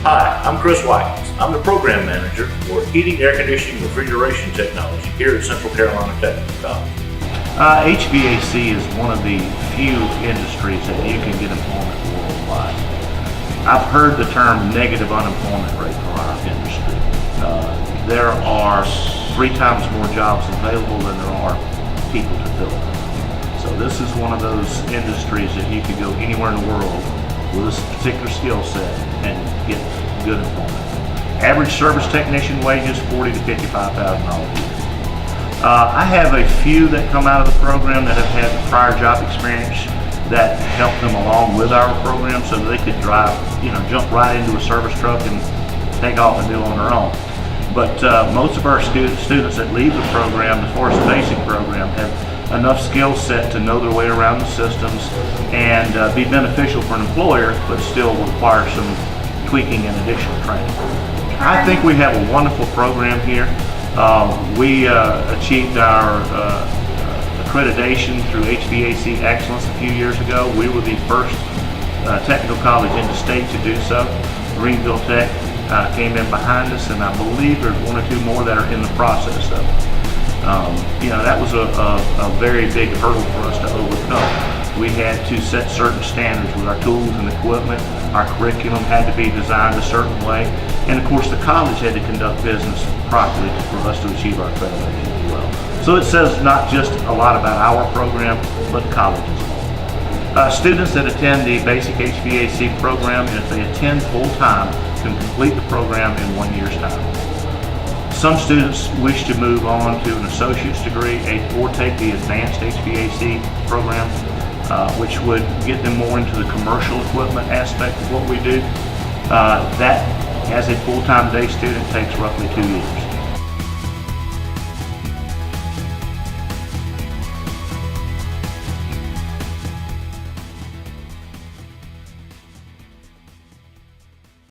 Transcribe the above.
Hi, I'm Chris Hvac. I'm the program manager for heating, air conditioning, refrigeration technology here at Central Carolina Technical College. HVAC is one of the few industries that you can get employment worldwide. I've heard the term negative unemployment rate for our industry. There are 3 times more jobs available than there are people to fill them. So this is one of those industries that you could go anywhere in the world with this particular skill set and get good employment. Average service technician wages $40,000 to $55,000 a year. I have a few that come out of the program that have had prior job experience that help them along with our program so that they could drive, jump right into a service truck and take off and do it on their own. But most of our students that leave the program, the Forest Basic program, have enough skill set to know their way around the systems and be beneficial for an employer, but still require some tweaking and additional training. I think we have a wonderful program here. We achieved our accreditation through HVAC Excellence a few years ago. We were the first technical college in the state to do so. Greenville Tech came in behind us, and I believe there's 1 or 2 more that are in the process of it. That was a very big hurdle for us to overcome. We had to set certain standards with our tools and equipment. Our curriculum had to be designed a certain way. And of course the college had to conduct business properly for us to achieve our accreditation as well. So it says not just a lot about our program, but the college as well. Students that attend the basic HVAC program, and if they attend full-time, can complete the program in 1 year's time. Some students wish to move on to an associate's degree or take the advanced HVAC program, which would get them more into the commercial equipment aspect of what we do. That, as a full-time day student, takes roughly 2 years.